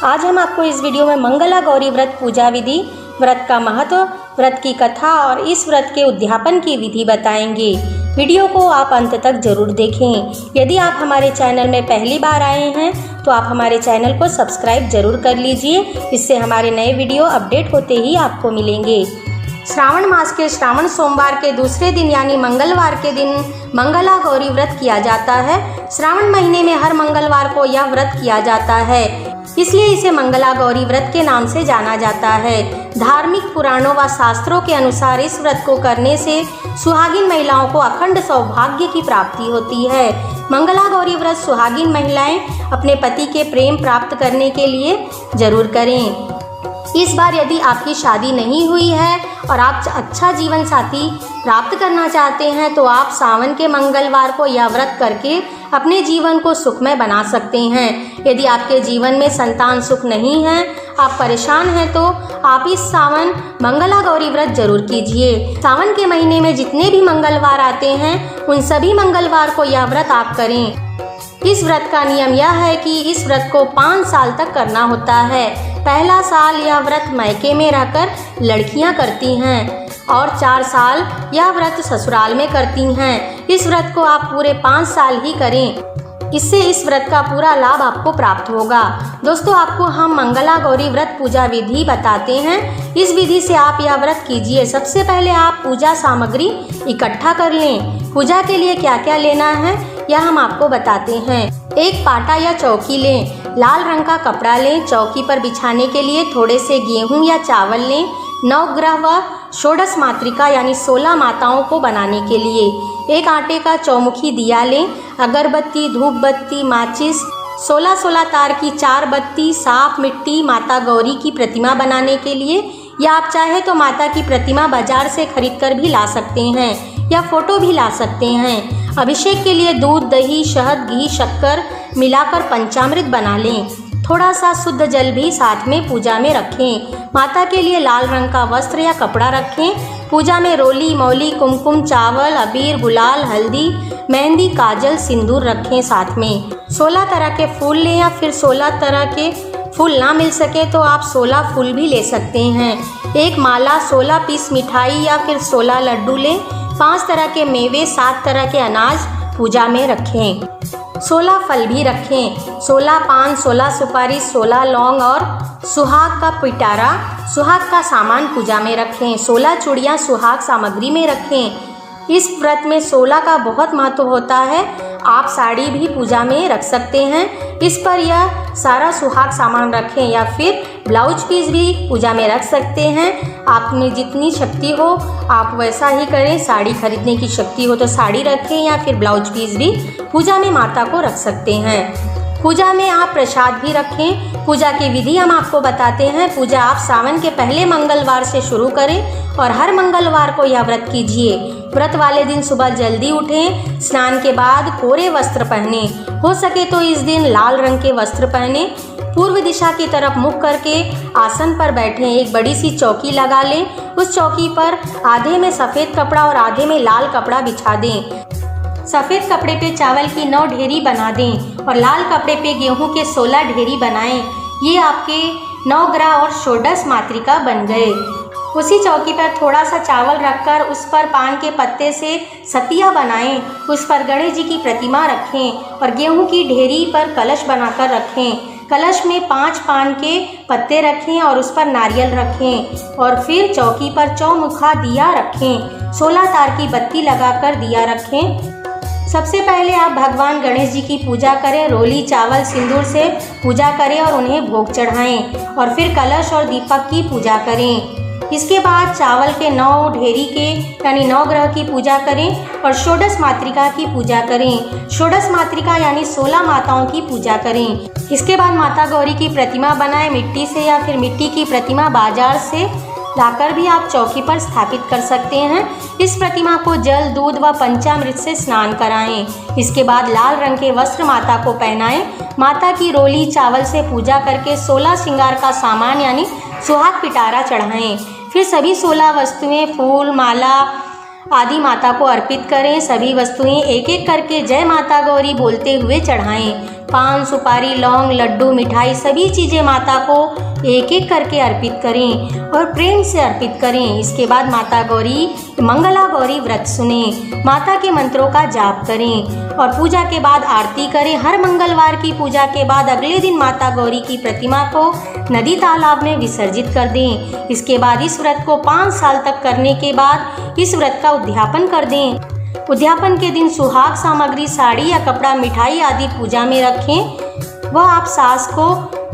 आज हम आपको इस वीडियो में मंगला गौरी व्रत पूजा विधि, व्रत का महत्व, व्रत की कथा और इस व्रत के उद्यापन की विधि बताएंगे। वीडियो को आप अंत तक जरूर देखें। यदि आप हमारे चैनल में पहली बार आए हैं तो आप हमारे चैनल को सब्सक्राइब जरूर कर लीजिए, इससे हमारे नए वीडियो अपडेट होते ही आपको मिलेंगे। श्रावण मास के श्रावण सोमवार के दूसरे दिन यानी मंगलवार के दिन मंगला गौरी व्रत किया जाता है। श्रावण महीने में हर मंगलवार को यह व्रत किया जाता है, इसलिए इसे मंगला गौरी व्रत के नाम से जाना जाता है। धार्मिक पुराणों व शास्त्रों के अनुसार इस व्रत को करने से सुहागिन महिलाओं को अखंड सौभाग्य की प्राप्ति होती है। मंगला गौरी व्रत सुहागिन महिलाएं अपने पति के प्रेम प्राप्त करने के लिए जरूर करें। इस बार यदि आपकी शादी नहीं हुई है और आप अच्छा जीवन साथी प्राप्त करना चाहते हैं तो आप सावन के मंगलवार को यह व्रत करके अपने जीवन को सुखमय बना सकते हैं। यदि आपके जीवन में संतान सुख नहीं है, आप परेशान हैं, तो आप इस सावन मंगला गौरी व्रत जरूर कीजिए। सावन के महीने में जितने भी मंगलवार आते हैं उन सभी मंगलवार को यह व्रत आप करें। इस व्रत का नियम यह है कि इस व्रत को 5 साल तक करना होता है। पहला साल यह व्रत मायके में रहकर लड़कियां करती हैं और 4 साल यह व्रत ससुराल में करती हैं। इस व्रत को आप पूरे 5 साल ही करें, इससे इस व्रत का पूरा लाभ आपको प्राप्त होगा। दोस्तों, आपको हम मंगला गौरी व्रत पूजा विधि बताते हैं। इस विधि से आप यह व्रत कीजिए। सबसे पहले आप पूजा सामग्री इकट्ठा कर लें। पूजा के लिए क्या क्या लेना है यह हम आपको बताते हैं। एक पाटा या चौकी लें, लाल रंग का कपड़ा लें। चौकी पर बिछाने के लिए थोड़े से गेहूं या चावल लें। नवग्रह व षोडश मातृका यानी 16 माताओं को बनाने के लिए एक आटे का चौमुखी दिया लें। अगरबत्ती, धूप बत्ती, माचिस, 16 तार की 4 बत्ती, साफ मिट्टी माता गौरी की प्रतिमा बनाने के लिए, या आप चाहे तो माता की प्रतिमा बाजार से खरीद कर भी ला सकते हैं या फोटो भी ला सकते हैं। अभिषेक के लिए दूध, दही, शहद, घी, शक्कर मिलाकर पंचामृत बना लें। थोड़ा सा शुद्ध जल भी साथ में पूजा में रखें। माता के लिए लाल रंग का वस्त्र या कपड़ा रखें। पूजा में रोली, मौली, कुमकुम, चावल, अबीर, गुलाल, हल्दी, मेहंदी, काजल, सिंदूर रखें साथ में। 16 तरह के फूल लें, या फिर 16 तरह के फूल ना मिल सके तो आप 16 फूल भी ले सकते हैं। एक माला, 16 पीस मिठाई या फिर 16 लड्डू लें। 5 तरह के मेवे, 7 तरह के अनाज पूजा में रखें। 16 फल भी रखें। 16 पान, 16 सुपारी, 16 लौंग और सुहाग का पिटारा, सुहाग का सामान पूजा में रखें। 16 चूड़ियाँ सुहाग सामग्री में रखें। इस व्रत में 16 का बहुत महत्व होता है। आप साड़ी भी पूजा में रख सकते हैं। इस पर यह सारा सुहाग सामान रखें, या फिर ब्लाउज पीस भी पूजा में रख सकते हैं। आप में जितनी शक्ति हो आप वैसा ही करें। साड़ी खरीदने की शक्ति हो तो साड़ी रखें, या फिर ब्लाउज पीस भी पूजा में माता को रख सकते हैं। पूजा में आप प्रसाद भी रखें। पूजा की विधि हम आपको बताते हैं। पूजा आप सावन के पहले मंगलवार से शुरू करें और हर मंगलवार को यह व्रत कीजिए। व्रत वाले दिन सुबह जल्दी उठें। स्नान के बाद कोरे वस्त्र पहने, हो सके तो इस दिन लाल रंग के वस्त्र पहने। पूर्व दिशा की तरफ मुख करके आसन पर बैठें। एक बड़ी सी चौकी लगा लें। उस चौकी पर आधे में सफ़ेद कपड़ा और आधे में लाल कपड़ा बिछा दें। सफ़ेद कपड़े पे चावल की 9 ढेरी बना दें और लाल कपड़े पे गेहूं के 16 ढेरी बनाएं। ये आपके नवग्रह और षोडश मातृका बन गए। उसी चौकी पर थोड़ा सा चावल रखकर उस पर पान के पत्ते से सतिया बनाएं। उस पर गणेश जी की प्रतिमा रखें और गेहूं की ढेरी पर कलश बनाकर रखें। कलश में 5 पान के पत्ते रखें और उस पर नारियल रखें, और फिर चौकी पर चौमुखा दिया रखें। 16 तार की बत्ती लगाकर दिया रखें। सबसे पहले आप भगवान गणेश जी की पूजा करें। रोली, चावल, सिंदूर से पूजा करें और उन्हें भोग चढ़ाएं, और फिर कलश और दीपक की पूजा करें। इसके बाद चावल के 9 ढेरी के यानी 9 ग्रह की पूजा करें और षोडश मातृका की पूजा करें। षोडश मातृका यानी 16 माताओं की पूजा करें। इसके बाद माता गौरी की प्रतिमा बनाएं मिट्टी से, या फिर मिट्टी की प्रतिमा बाजार से लाकर भी आप चौकी पर स्थापित कर सकते हैं। इस प्रतिमा को जल, दूध व पंचामृत से स्नान कराएं। इसके बाद लाल रंग के वस्त्र माता को पहनाएं। माता की रोली, चावल से पूजा करके 16 श्रृंगार का सामान यानी सुहाग पिटारा चढ़ाएं। फिर सभी 16 वस्तुएं, फूल, माला, आदि माता को अर्पित करें। सभी वस्तुएं एक एक करके जय माता गौरी बोलते हुए चढ़ाएं। पान, सुपारी, लौंग, लड्डू, मिठाई सभी चीज़ें माता को एक एक करके अर्पित करें और प्रेम से अर्पित करें। इसके बाद माता गौरी मंगला गौरी व्रत सुने, माता के मंत्रों का जाप करें और पूजा के बाद आरती करें। हर मंगलवार की पूजा के बाद अगले दिन माता गौरी की प्रतिमा को नदी तालाब में विसर्जित कर दें। इसके बाद इस व्रत को 5 साल तक करने के बाद इस व्रत का उद्यापन कर दें। उद्यापन के दिन सुहाग सामग्री, साड़ी या कपड़ा, मिठाई आदि पूजा में रखें। वह आप सास को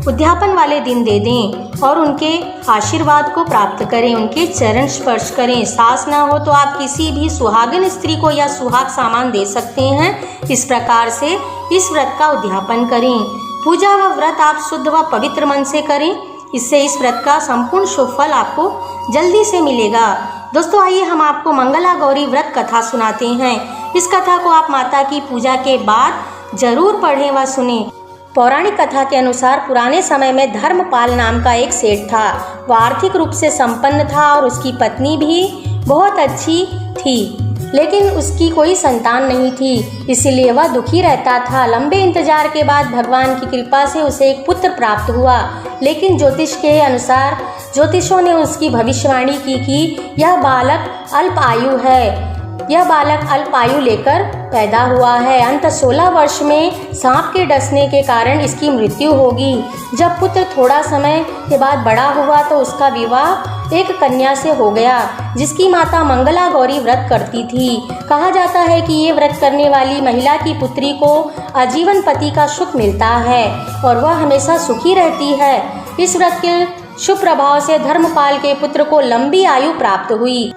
उद्यापन वाले दिन दे दें और उनके आशीर्वाद को प्राप्त करें, उनके चरण स्पर्श करें। सास ना हो तो आप किसी भी सुहागिन स्त्री को या सुहाग सामान दे सकते हैं। इस प्रकार से इस व्रत का उद्यापन करें। पूजा व व्रत आप शुद्ध व पवित्र मन से करें, इससे इस व्रत का संपूर्ण शुभ फल आपको जल्दी से मिलेगा। दोस्तों आइए हम आपको मंगला गौरी व्रत कथा सुनाते हैं। इस कथा को आप माता की पूजा के बाद जरूर पढ़ें व सुनें। पौराणिक कथा के अनुसार पुराने समय में धर्मपाल नाम का एक सेठ था। वह आर्थिक रूप से संपन्न था और उसकी पत्नी भी बहुत अच्छी थी, लेकिन उसकी कोई संतान नहीं थी, इसीलिए वह दुखी रहता था। लंबे इंतजार के बाद भगवान की कृपा से उसे एक पुत्र प्राप्त हुआ, लेकिन ज्योतिष के अनुसार ज्योतिषों ने उसकी भविष्यवाणी की कि यह बालक अल्प आयु है, यह बालक अल्प आयु लेकर पैदा हुआ है। अंत 16 वर्ष में सांप के डसने के कारण इसकी मृत्यु होगी। जब पुत्र थोड़ा समय के बाद बड़ा हुआ तो उसका विवाह एक कन्या से हो गया, जिसकी माता मंगला गौरी व्रत करती थी। कहा जाता है कि ये व्रत करने वाली महिला की पुत्री को आजीवन पति का सुख मिलता है और वह हमेशा सुखी रहती है। इस व्रत के शुभ प्रभाव से धर्मपाल के पुत्र को लंबी आयु प्राप्त हुई।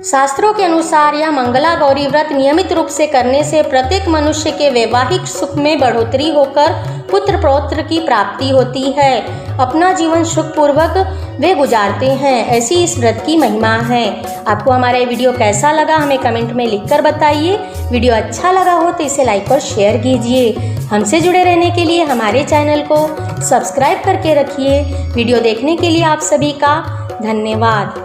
शास्त्रों के अनुसार यह मंगला गौरी व्रत नियमित रूप से करने से प्रत्येक मनुष्य के वैवाहिक सुख में बढ़ोतरी होकर पुत्र पौत्र की प्राप्ति होती है। अपना जीवन सुखपूर्वक वे गुजारते हैं। ऐसी इस व्रत की महिमा है। आपको हमारा ये वीडियो कैसा लगा हमें कमेंट में लिखकर बताइए। वीडियो अच्छा लगा हो तो इसे लाइक और शेयर कीजिए। हमसे जुड़े रहने के लिए हमारे चैनल को सब्सक्राइब करके रखिए। वीडियो देखने के लिए आप सभी का धन्यवाद।